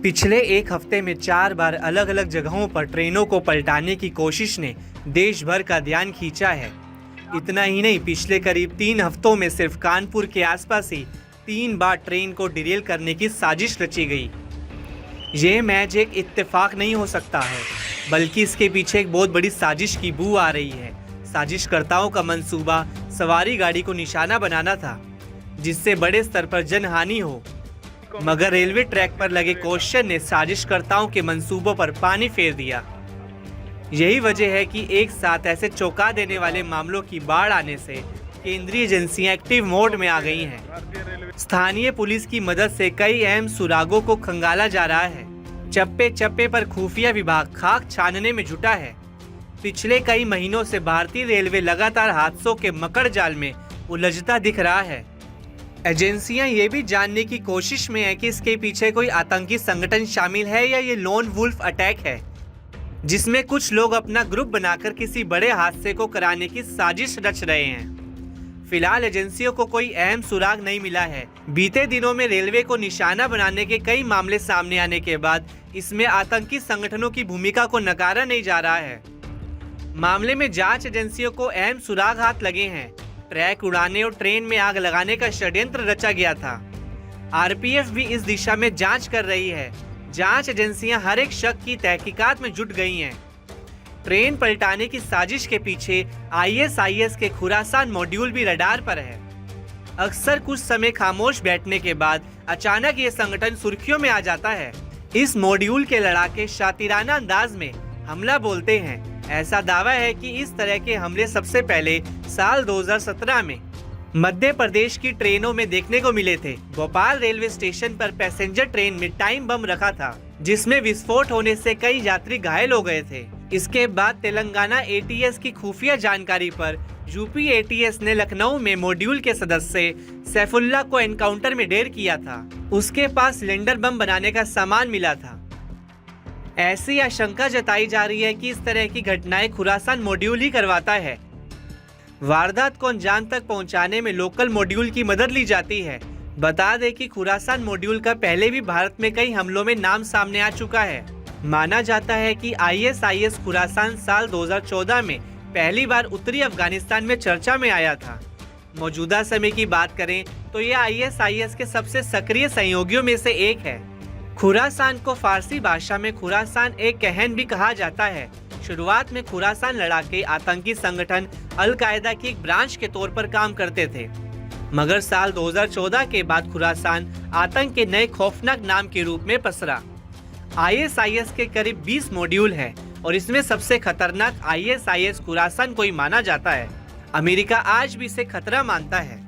पिछले एक हफ्ते में 4 बार अलग अलग जगहों पर ट्रेनों को पलटाने की कोशिश ने देश भर का ध्यान खींचा है। इतना ही नहीं, पिछले करीब 3 हफ्तों में सिर्फ कानपुर के आसपास ही 3 बार ट्रेन को डिरेल करने की साजिश रची गई। ये मैच एक इत्तेफाक नहीं हो सकता है, बल्कि इसके पीछे एक बहुत बड़ी साजिश की बू आ रही है। साजिशकर्ताओं का मंसूबा सवारी गाड़ी को निशाना बनाना था, जिससे बड़े स्तर पर जनहानि हो, मगर रेलवे ट्रैक पर लगे क्वेश्चन ने साजिशकर्ताओं के मंसूबों पर पानी फेर दिया। यही वजह है कि एक साथ ऐसे चौंका देने वाले मामलों की बाढ़ आने से केंद्रीय एजेंसियां एक्टिव मोड में आ गई हैं। स्थानीय पुलिस की मदद से कई अहम सुरागों को खंगाला जा रहा है। चप्पे चप्पे पर खुफिया विभाग खाक छानने में जुटा है। पिछले कई महीनों से भारतीय रेलवे लगातार हादसों के मकड़ जाल में उलझता दिख रहा है। एजेंसियां ये भी जानने की कोशिश में है कि इसके पीछे कोई आतंकी संगठन शामिल है या ये लोन वुल्फ अटैक है, जिसमें कुछ लोग अपना ग्रुप बनाकर किसी बड़े हादसे को कराने की साजिश रच रहे हैं। फिलहाल एजेंसियों को कोई अहम सुराग नहीं मिला है। बीते दिनों में रेलवे को निशाना बनाने के कई मामले सामने आने के बाद इसमें आतंकी संगठनों की भूमिका को नकारा नहीं जा रहा है। मामले में जांच एजेंसियों को अहम सुराग हाथ लगे हैं। ट्रैक उड़ाने और ट्रेन में आग लगाने का षड्यंत्र रचा गया था। आरपीएफ भी इस दिशा में जांच कर रही है। जांच एजेंसियां हर एक शक की तहकीकात में जुट गई हैं। ट्रेन पलटाने की साजिश के पीछे आईएसआईएस के खुरासान मॉड्यूल भी रडार पर है। अक्सर कुछ समय खामोश बैठने के बाद अचानक ये संगठन सुर्खियों में आ जाता है। इस मॉड्यूल के लड़ाके शातिराना अंदाज में हमला बोलते हैं। ऐसा दावा है कि इस तरह के हमले सबसे पहले साल 2017 में मध्य प्रदेश की ट्रेनों में देखने को मिले थे। भोपाल रेलवे स्टेशन पर पैसेंजर ट्रेन में टाइम बम रखा था, जिसमें विस्फोट होने से कई यात्री घायल हो गए थे। इसके बाद तेलंगाना एटीएस की खुफिया जानकारी पर यूपी एटीएस ने लखनऊ में मॉड्यूल के सदस्य सैफुल्ला को एनकाउंटर में ढेर किया था। उसके पास सिलेंडर बम बनाने का सामान मिला था। ऐसी आशंका जताई जा रही है कि इस तरह की घटनाएं खुरासान मॉड्यूल ही करवाता है। वारदात को अंजाम तक पहुंचाने में लोकल मॉड्यूल की मदद ली जाती है। बता दें कि खुरासान मॉड्यूल का पहले भी भारत में कई हमलों में नाम सामने आ चुका है। माना जाता है कि आईएसआईएस खुरासान साल 2014 में पहली बार उत्तरी अफगानिस्तान में चर्चा में आया था। मौजूदा समय की बात करें तो यह आईएसआईएस के सबसे सक्रिय सहयोगियों में से एक है। खुरासान को फारसी भाषा में खुरासान ए कहन भी कहा जाता है। शुरुआत में खुरासान लड़ाके आतंकी संगठन अल कायदा की एक ब्रांच के तौर पर काम करते थे, मगर साल 2014 के बाद खुरासान आतंक के नए खौफनाक नाम के रूप में पसरा। आईएसआईएस के करीब 20 मॉड्यूल हैं और इसमें सबसे खतरनाक आईएसआईएस खुरासान को ही माना जाता है। अमेरिका आज भी इसे खतरा मानता है।